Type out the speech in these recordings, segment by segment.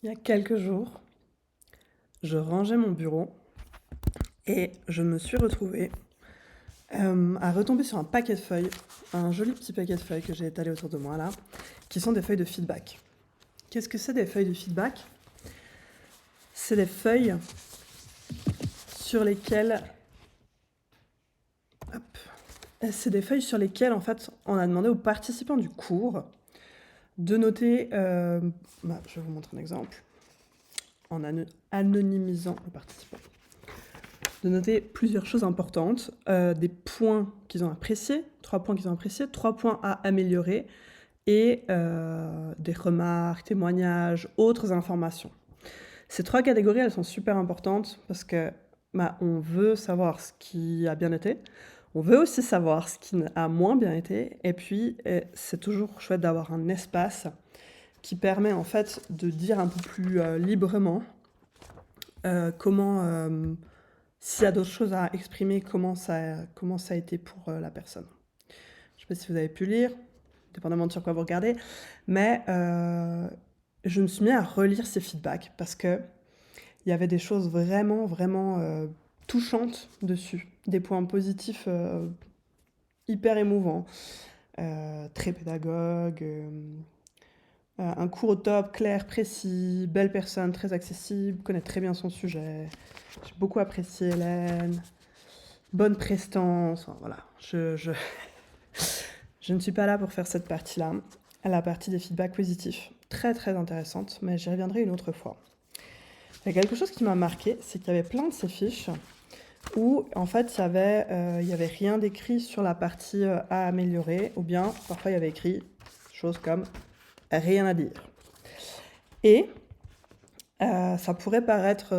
Il y a quelques jours, je rangeais mon bureau et je me suis retrouvée à retomber sur un paquet de feuilles, un joli petit paquet de feuilles que j'ai étalé autour de moi là, qui sont des feuilles de feedback. Qu'est-ce que c'est des feuilles de feedback? C'est des feuilles sur lesquelles... Hop. C'est des feuilles sur lesquelles en fait on a demandé aux participants du cours de noter... je vais vous montrer un exemple en anonymisant le participant. De noter plusieurs choses importantes, des points qu'ils ont appréciés, 3 points qu'ils ont appréciés, 3 points à améliorer et des remarques, témoignages, autres informations. Ces 3 catégories, elles sont super importantes parce que on veut savoir ce qui a bien été, on veut aussi savoir ce qui a moins bien été et puis c'est toujours chouette d'avoir un espace qui permet en fait de dire un peu plus librement comment... s'il y a d'autres choses à exprimer, comment ça a été pour la personne. Je ne sais pas si vous avez pu lire, dépendamment de sur quoi vous regardez, mais je me suis mis à relire ces feedbacks parce qu'il y avait des choses vraiment, vraiment touchantes dessus, des points positifs hyper émouvants, très pédagogue, un cours au top, clair, précis, belle personne, très accessible, connaît très bien son sujet. J'ai beaucoup apprécié Hélène. Bonne prestance, enfin, voilà. Je ne suis pas là pour faire cette partie-là, la partie des feedbacks positifs. Très très intéressante, mais j'y reviendrai une autre fois. Il y a quelque chose qui m'a marqué, c'est qu'il y avait plein de ces fiches où en fait il y avait rien d'écrit sur la partie à améliorer, ou bien parfois il y avait écrit des choses comme rien à dire. Et ça pourrait paraître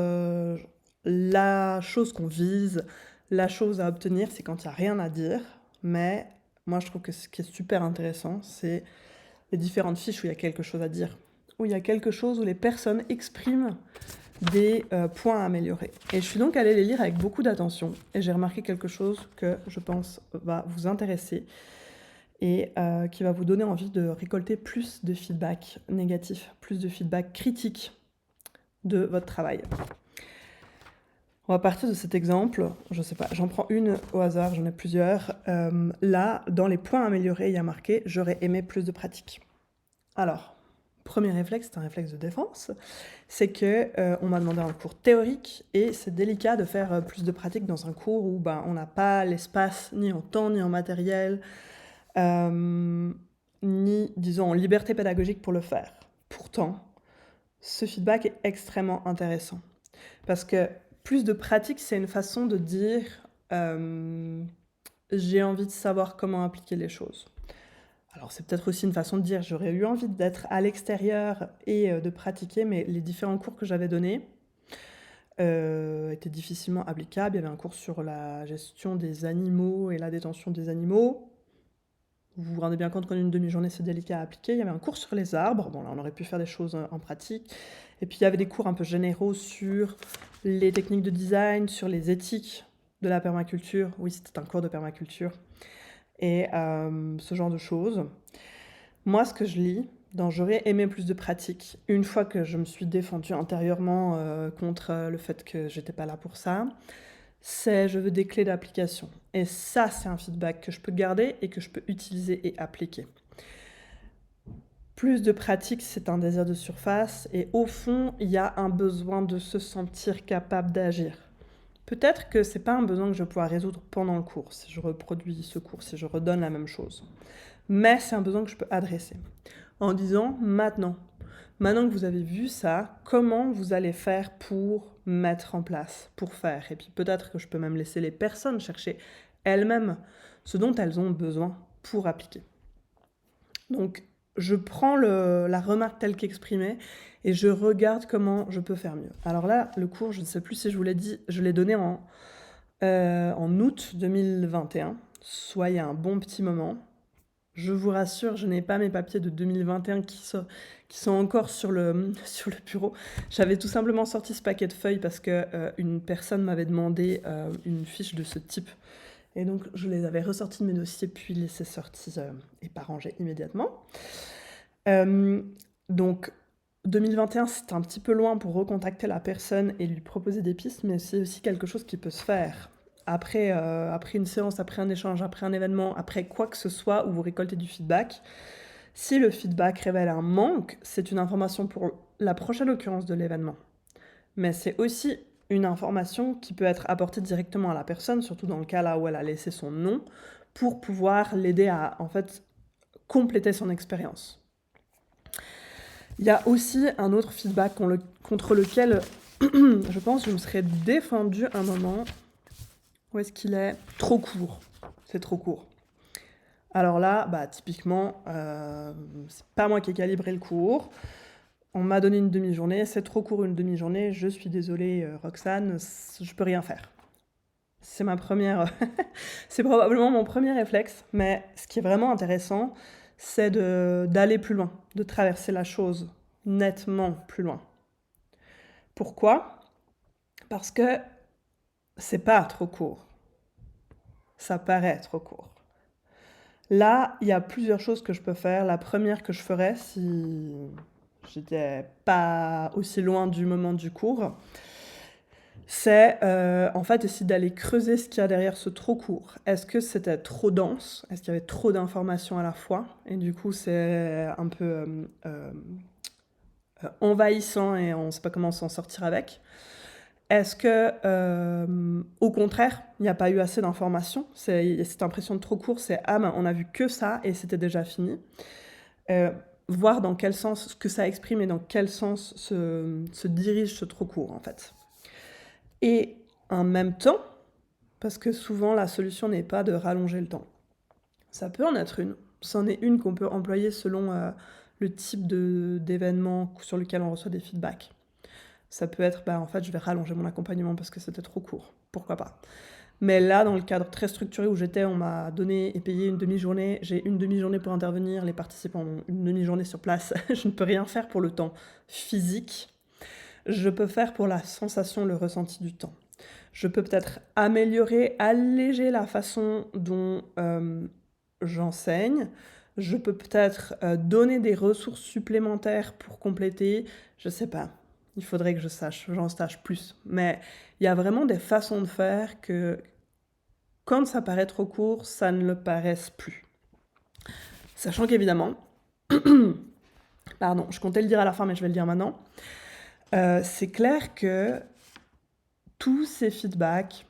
la chose qu'on vise, la chose à obtenir, c'est quand il n'y a rien à dire. Mais moi, je trouve que ce qui est super intéressant, c'est les différentes fiches où il y a quelque chose à dire, où il y a quelque chose où les personnes expriment des points à améliorer. Et je suis donc allée les lire avec beaucoup d'attention et j'ai remarqué quelque chose que je pense va vous intéresser et qui va vous donner envie de récolter plus de feedback négatif, plus de feedback critique de votre travail. On va partir de cet exemple, je sais pas, j'en prends une au hasard, j'en ai plusieurs. Là, dans les points améliorés, il y a marqué « J'aurais aimé plus de pratique ». Alors, premier réflexe, c'est un réflexe de défense, c'est que on m'a demandé un cours théorique et c'est délicat de faire plus de pratique dans un cours où on n'a pas l'espace ni en temps ni en matériel, ni, disons, en liberté pédagogique pour le faire. Pourtant, ce feedback est extrêmement intéressant parce que plus de pratique, c'est une façon de dire j'ai envie de savoir comment appliquer les choses. Alors c'est peut-être aussi une façon de dire j'aurais eu envie d'être à l'extérieur et de pratiquer, mais les différents cours que j'avais donnés étaient difficilement applicables. Il y avait un cours sur la gestion des animaux et la détention des animaux. Vous vous rendez bien compte qu'en une demi-journée, c'est délicat à appliquer. Il y avait un cours sur les arbres. Bon, là, on aurait pu faire des choses en pratique. Et puis, il y avait des cours un peu généraux sur les techniques de design, sur les éthiques de la permaculture. Oui, c'était un cours de permaculture. Et ce genre de choses. Moi, ce que je lis dans J'aurais aimé plus de pratique, une fois que je me suis défendue intérieurement contre le fait que j'étais pas là pour ça, c'est je veux des clés d'application. Et ça, c'est un feedback que je peux garder et que je peux utiliser et appliquer. Plus de pratique, c'est un désir de surface et au fond, il y a un besoin de se sentir capable d'agir. Peut-être que c'est pas un besoin que je vais pouvoir résoudre pendant le cours, si je reproduis ce cours, si je redonne la même chose. Mais c'est un besoin que je peux adresser en disant maintenant que vous avez vu ça, comment vous allez faire pour mettre en place, pour faire. Et puis peut-être que je peux même laisser les personnes chercher elles-mêmes ce dont elles ont besoin pour appliquer. Donc je prends la remarque telle qu'exprimée et je regarde comment je peux faire mieux. Alors là, le cours, je ne sais plus si je vous l'ai dit, je l'ai donné en août 2021, soit il y a un bon petit moment. Je vous rassure, je n'ai pas mes papiers de 2021 qui sont encore sur le bureau. J'avais tout simplement sorti ce paquet de feuilles parce qu'une personne m'avait demandé une fiche de ce type. Et donc, je les avais ressortis de mes dossiers, puis laissés sortis et pas rangés immédiatement. Donc, 2021, c'est un petit peu loin pour recontacter la personne et lui proposer des pistes, mais c'est aussi quelque chose qui peut se faire. Après une séance, après un échange, après un événement, après quoi que ce soit où vous récoltez du feedback, si le feedback révèle un manque, c'est une information pour la prochaine occurrence de l'événement. Mais c'est aussi une information qui peut être apportée directement à la personne, surtout dans le cas là où elle a laissé son nom, pour pouvoir l'aider à, en fait, compléter son expérience. Il y a aussi un autre feedback contre lequel je pense que je me serais défendue un moment. Où est-ce qu'il est? Trop court. C'est trop court. Alors là, typiquement, c'est pas moi qui ai calibré le cours. On m'a donné une demi-journée, c'est trop court une demi-journée, je suis désolée Roxane, je peux rien faire. C'est ma première... c'est probablement mon premier réflexe, mais ce qui est vraiment intéressant, c'est d'aller plus loin, de traverser la chose nettement plus loin. Pourquoi? Parce que c'est pas trop court. Ça paraît trop court. Là, il y a plusieurs choses que je peux faire. La première que je ferais si j'étais pas aussi loin du moment du cours, c'est en fait essayer d'aller creuser ce qu'il y a derrière ce trop court. Est-ce que c'était trop dense? Est-ce qu'il y avait trop d'informations à la fois? Et du coup, c'est un peu envahissant et on ne sait pas comment s'en sortir avec. Est-ce que, au contraire, il n'y a pas eu assez d'informations? Cette impression de trop court, c'est ah, ben, on a vu que ça et c'était déjà fini. Voir dans quel sens ce que ça exprime et dans quel sens se dirige ce trop court, en fait. Et en même temps, parce que souvent la solution n'est pas de rallonger le temps. Ça peut en être une. C'en est une qu'on peut employer selon le type d'événement sur lequel on reçoit des feedbacks. Ça peut être, en fait, je vais rallonger mon accompagnement parce que c'était trop court. Pourquoi pas? Mais là, dans le cadre très structuré où j'étais, on m'a donné et payé une demi-journée. J'ai une demi-journée pour intervenir. Les participants ont une demi-journée sur place. Je ne peux rien faire pour le temps physique. Je peux faire pour la sensation, le ressenti du temps. Je peux peut-être améliorer, alléger la façon dont j'enseigne. Je peux peut-être donner des ressources supplémentaires pour compléter. Je sais pas. Il faudrait que j'en sache plus. Mais il y a vraiment des façons de faire que quand ça paraît trop court, ça ne le paraisse plus. Sachant qu'évidemment, pardon, je comptais le dire à la fin, mais je vais le dire maintenant, c'est clair que tous ces feedbacks,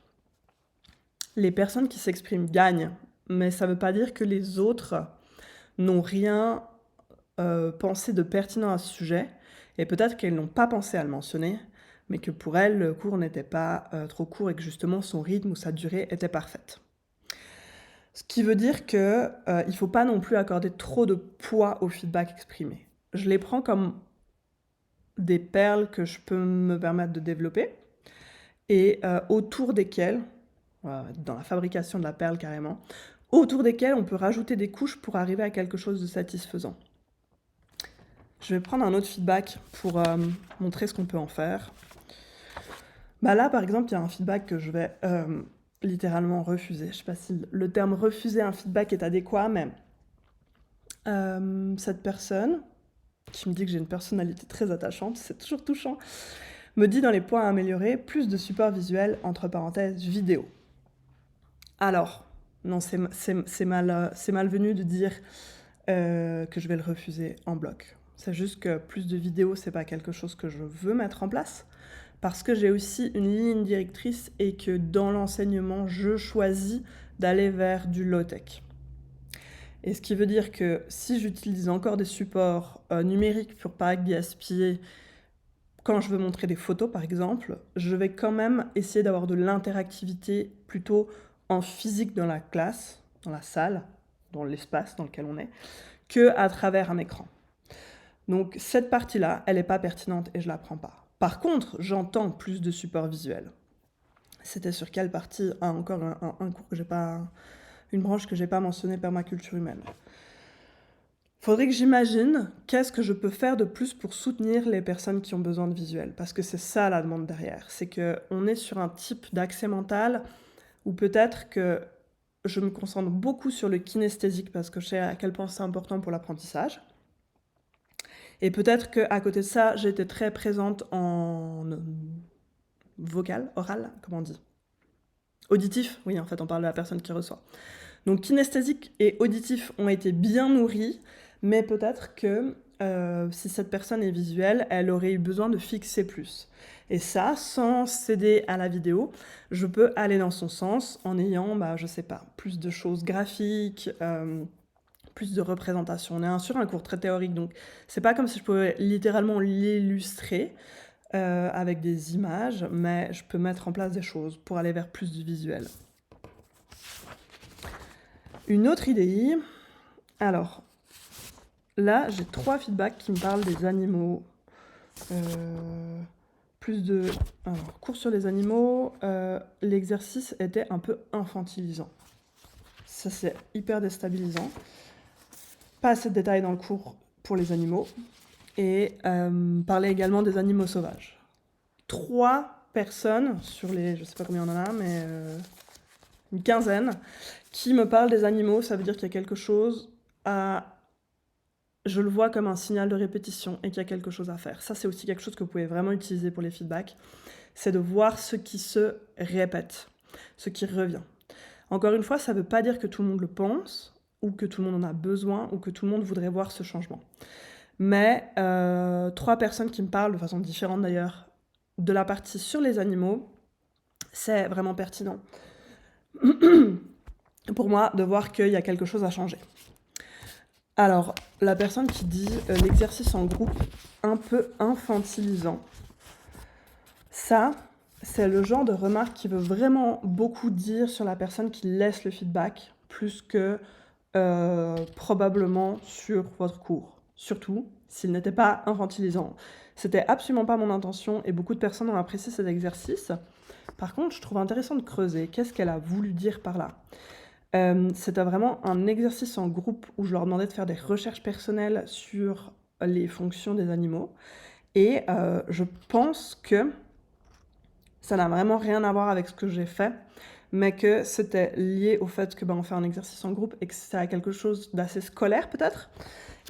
les personnes qui s'expriment gagnent, mais ça ne veut pas dire que les autres n'ont rien pensé de pertinent à ce sujet, et peut-être qu'elles n'ont pas pensé à le mentionner, mais que pour elles, le cours n'était pas trop court et que justement son rythme ou sa durée était parfaite. Ce qui veut dire qu'il ne faut pas non plus accorder trop de poids au feedback exprimé. Je les prends comme des perles que je peux me permettre de développer et autour desquelles, dans la fabrication de la perle carrément, autour desquelles on peut rajouter des couches pour arriver à quelque chose de satisfaisant. Je vais prendre un autre feedback pour montrer ce qu'on peut en faire. Là, par exemple, il y a un feedback que je vais littéralement refuser. Je ne sais pas si le terme refuser un feedback est adéquat, mais cette personne, qui me dit que j'ai une personnalité très attachante, c'est toujours touchant, me dit dans les points à améliorer, plus de support visuel, entre parenthèses, vidéo. Alors, non, c'est malvenu de dire que je vais le refuser en bloc. C'est juste que plus de vidéos, c'est pas quelque chose que je veux mettre en place, parce que j'ai aussi une ligne directrice et que dans l'enseignement, je choisis d'aller vers du low-tech. Et ce qui veut dire que si j'utilise encore des supports numériques pour pas gaspiller, quand je veux montrer des photos par exemple, je vais quand même essayer d'avoir de l'interactivité plutôt en physique dans la classe, dans la salle, dans l'espace dans lequel on est, qu'à travers un écran. Donc cette partie-là, elle n'est pas pertinente et je la prends pas. Par contre, j'entends plus de support visuel. C'était sur quelle partie? Encore un cours que j'ai pas... Une branche que j'ai pas mentionnée, permaculture humaine. Faudrait que j'imagine qu'est-ce que je peux faire de plus pour soutenir les personnes qui ont besoin de visuel. Parce que c'est ça la demande derrière. C'est qu'on est sur un type d'accès mental où peut-être que je me concentre beaucoup sur le kinesthésique parce que je sais à quel point c'est important pour l'apprentissage. Et peut-être qu'à côté de ça, j'ai été très présente en vocal, oral, comment on dit? Auditif, oui, en fait, on parle de la personne qui reçoit. Donc kinesthésique et auditif ont été bien nourris, mais peut-être que si cette personne est visuelle, elle aurait eu besoin de fixer plus. Et ça, sans céder à la vidéo, je peux aller dans son sens en ayant, je sais pas, plus de choses graphiques, plus de représentations. On est sur un cours très théorique, donc c'est pas comme si je pouvais littéralement l'illustrer avec des images, mais je peux mettre en place des choses pour aller vers plus du visuel. Une autre idée, alors là j'ai 3 feedbacks qui me parlent des animaux. Alors, cours sur les animaux, l'exercice était un peu infantilisant. Ça c'est hyper déstabilisant. Pas assez de détails dans le cours pour les animaux. Et parler également des animaux sauvages. 3 personnes sur les, je sais pas combien on en a, mais une quinzaine, qui me parlent des animaux. Ça veut dire qu'il y a quelque chose à... Je le vois comme un signal de répétition et qu'il y a quelque chose à faire. Ça, c'est aussi quelque chose que vous pouvez vraiment utiliser pour les feedbacks. C'est de voir ce qui se répète, ce qui revient. Encore une fois, ça ne veut pas dire que tout le monde le pense, ou que tout le monde en a besoin, ou que tout le monde voudrait voir ce changement. Mais 3 personnes qui me parlent, de façon différente d'ailleurs, de la partie sur les animaux, c'est vraiment pertinent pour moi de voir qu'il y a quelque chose à changer. Alors, la personne qui dit l'exercice en groupe un peu infantilisant, ça, c'est le genre de remarque qui veut vraiment beaucoup dire sur la personne qui laisse le feedback, plus que probablement sur votre cours. Surtout s'il n'était pas infantilisant. C'était absolument pas mon intention et beaucoup de personnes ont apprécié cet exercice. Par contre, je trouve intéressant de creuser. Qu'est-ce qu'elle a voulu dire par là ? C'était vraiment un exercice en groupe où je leur demandais de faire des recherches personnelles sur les fonctions des animaux. Et je pense que ça n'a vraiment rien à voir avec ce que j'ai fait, mais que c'était lié au fait que on fait un exercice en groupe et que c'est quelque chose d'assez scolaire peut-être,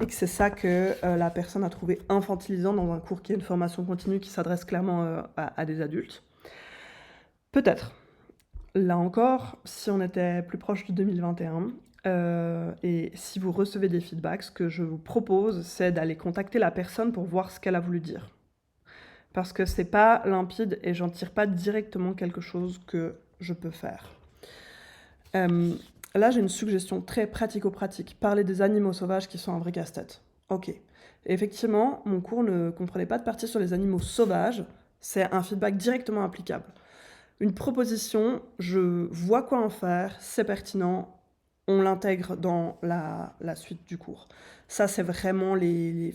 et que c'est ça que la personne a trouvé infantilisant dans un cours qui est une formation continue qui s'adresse clairement à des adultes. Peut-être. Là encore, si on était plus proche de 2021, et si vous recevez des feedbacks, ce que je vous propose, c'est d'aller contacter la personne pour voir ce qu'elle a voulu dire. Parce que c'est pas limpide et j'en tire pas directement quelque chose que je peux faire. Là, j'ai une suggestion très pratico-pratique. Parler des animaux sauvages qui sont un vrai casse-tête. Ok. Et effectivement, mon cours ne comprenait pas de partie sur les animaux sauvages. C'est un feedback directement applicable. Une proposition, je vois quoi en faire, c'est pertinent, on l'intègre dans la suite du cours. Ça, c'est vraiment les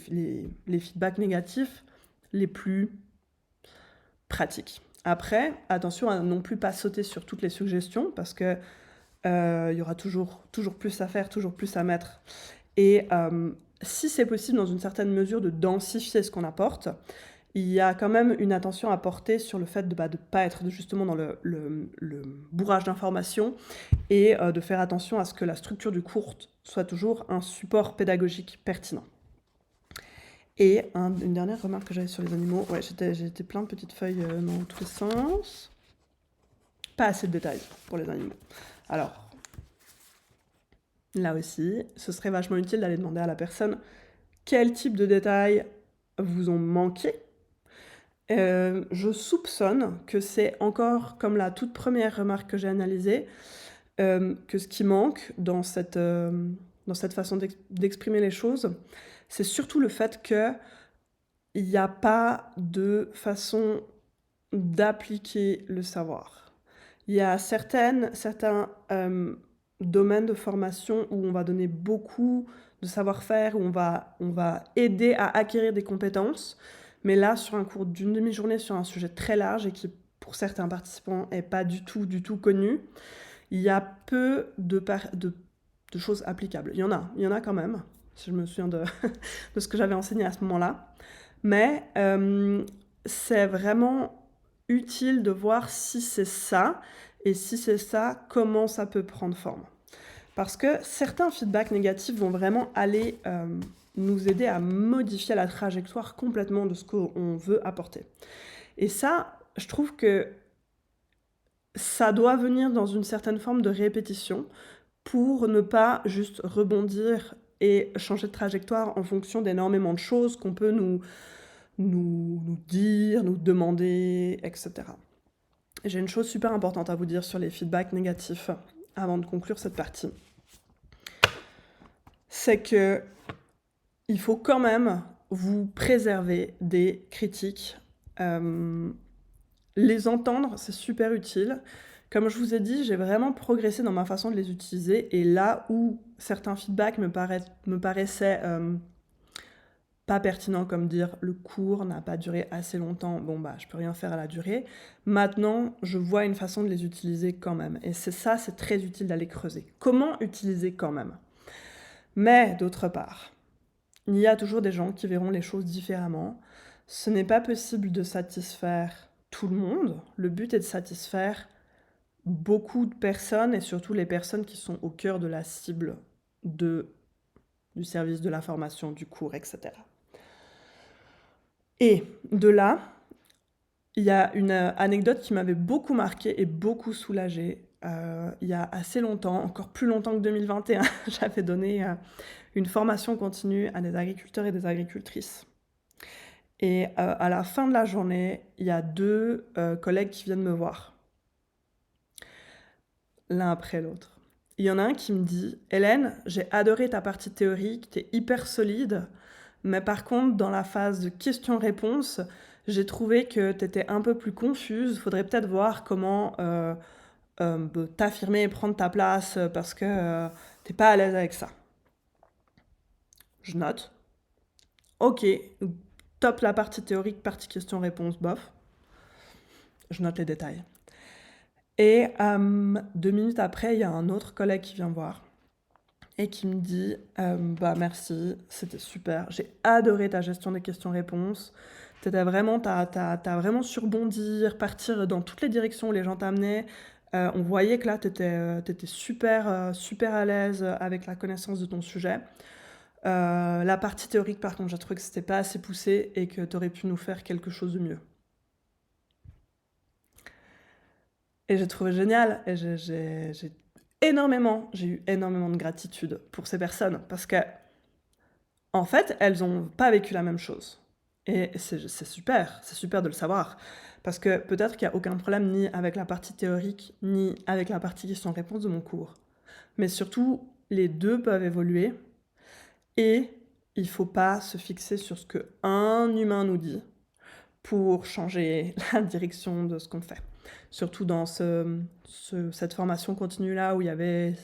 feedbacks négatifs les plus pratiques. Après, attention à non plus pas sauter sur toutes les suggestions, parce que y aura toujours plus à faire, toujours plus à mettre. Et si c'est possible, dans une certaine mesure, de densifier ce qu'on apporte, il y a quand même une attention à porter sur le fait de ne pas être justement dans le bourrage d'informations et de faire attention à ce que la structure du cours soit toujours un support pédagogique pertinent. Et une dernière remarque que j'avais sur les animaux, ouais, j'ai été plein de petites feuilles dans tous les sens. Pas assez de détails pour les animaux. Alors, là aussi, ce serait vachement utile d'aller demander à la personne quel type de détails vous ont manqué. Je soupçonne que c'est encore, comme la toute première remarque que j'ai analysée, que ce qui manque dans cette façon d'exprimer les choses, c'est surtout le fait qu'il n'y a pas de façon d'appliquer le savoir. Il y a certains domaines de formation où on va donner beaucoup de savoir-faire, où on va aider à acquérir des compétences. Mais là, sur un cours d'une demi-journée, sur un sujet très large et qui, pour certains participants, n'est pas du tout connu, il y a peu de choses applicables. Il y en a quand même, si je me souviens de ce que j'avais enseigné à ce moment-là. Mais c'est vraiment utile de voir si c'est ça, et si c'est ça, comment ça peut prendre forme. Parce que certains feedbacks négatifs vont vraiment aller nous aider à modifier la trajectoire complètement de ce qu'on veut apporter. Et ça, je trouve que ça doit venir dans une certaine forme de répétition pour ne pas juste rebondir et changer de trajectoire en fonction d'énormément de choses qu'on peut nous dire, nous demander, etc. J'ai une chose super importante à vous dire sur les feedbacks négatifs avant de conclure cette partie. C'est que il faut quand même vous préserver des critiques. Les entendre, c'est super utile. Comme je vous ai dit, j'ai vraiment progressé dans ma façon de les utiliser. Et là où certains feedbacks me paraissaient pas pertinents, comme dire le cours n'a pas duré assez longtemps, bon bah je peux rien faire à la durée. Maintenant, je vois une façon de les utiliser quand même. Et c'est très utile d'aller creuser. Comment utiliser quand même? Mais d'autre part, il y a toujours des gens qui verront les choses différemment. Ce n'est pas possible de satisfaire tout le monde. Le but est de satisfaire beaucoup de personnes et surtout les personnes qui sont au cœur de la cible du service, de la formation, du cours, etc. Et de là, il y a une anecdote qui m'avait beaucoup marquée et beaucoup soulagée. Il y a assez longtemps, encore plus longtemps que 2021, j'avais donné une formation continue à des agriculteurs et des agricultrices. Et à la fin de la journée, il y a 2 collègues qui viennent me voir, l'un après l'autre. Il y en a un qui me dit « Hélène, j'ai adoré ta partie théorique, t'es hyper solide, mais par contre, dans la phase de questions-réponses, j'ai trouvé que t'étais un peu plus confuse. Faudrait peut-être voir comment t'affirmer et prendre ta place parce que t'es pas à l'aise avec ça. » Je note. Ok, top la partie théorique, partie questions-réponses, bof. Je note les détails. Et 2 minutes après, il y a un autre collègue qui vient voir et qui me dit bah merci, c'était super, j'ai adoré ta gestion des questions-réponses. T'as vraiment surbondi, repartir dans toutes les directions où les gens t'amenaient. On voyait que là, t'étais super, super à l'aise avec la connaissance de ton sujet. La partie théorique, par contre, j'ai trouvé que c'était pas assez poussé et que t'aurais pu nous faire quelque chose de mieux. Et j'ai trouvé génial, et j'ai eu énormément de gratitude pour ces personnes, parce que, en fait, elles n'ont pas vécu la même chose. Et c'est super de le savoir, parce que peut-être qu'il n'y a aucun problème ni avec la partie théorique, ni avec la partie questions-réponses de mon cours. Mais surtout, les deux peuvent évoluer, et il ne faut pas se fixer sur ce qu'un humain nous dit pour changer la direction de ce qu'on fait. Surtout dans cette formation continue-là où il y avait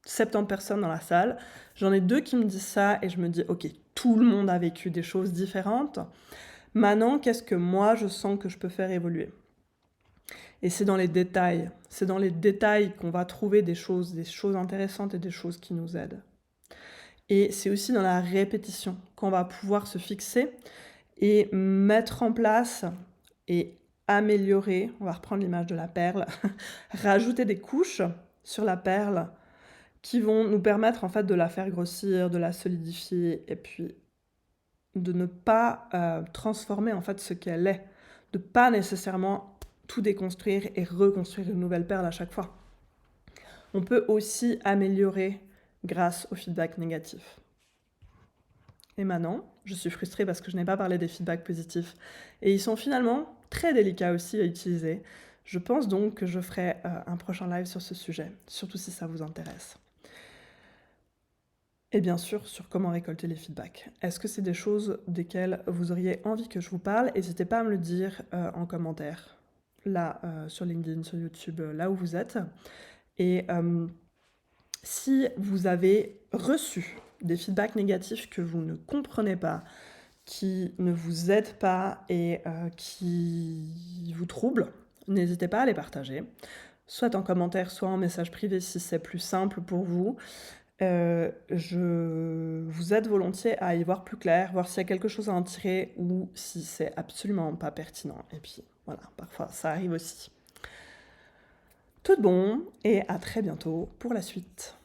70 personnes dans la salle. J'en ai 2 qui me disent ça et je me dis, ok, tout le monde a vécu des choses différentes. Maintenant, qu'est-ce que moi je sens que je peux faire évoluer? Et c'est dans les détails. C'est dans les détails qu'on va trouver des choses intéressantes et des choses qui nous aident. Et c'est aussi dans la répétition qu'on va pouvoir se fixer et mettre en place et améliorer, on va reprendre l'image de la perle, rajouter des couches sur la perle qui vont nous permettre en fait de la faire grossir, de la solidifier et puis de ne pas transformer en fait ce qu'elle est, de pas nécessairement tout déconstruire et reconstruire une nouvelle perle à chaque fois. On peut aussi améliorer grâce au feedback négatif. Et maintenant, je suis frustrée parce que je n'ai pas parlé des feedbacks positifs. Et ils sont finalement très délicats aussi à utiliser. Je pense donc que je ferai un prochain live sur ce sujet, surtout si ça vous intéresse. Et bien sûr, sur comment récolter les feedbacks. Est-ce que c'est des choses desquelles vous auriez envie que je vous parle? N'hésitez pas à me le dire en commentaire, là, sur LinkedIn, sur YouTube, là où vous êtes. Et si vous avez reçu des feedbacks négatifs que vous ne comprenez pas, qui ne vous aident pas et qui vous troublent, n'hésitez pas à les partager, soit en commentaire, soit en message privé si c'est plus simple pour vous. Je vous aide volontiers à y voir plus clair, voir s'il y a quelque chose à en tirer ou si c'est absolument pas pertinent. Et puis voilà, parfois ça arrive aussi. Tout de bon et à très bientôt pour la suite.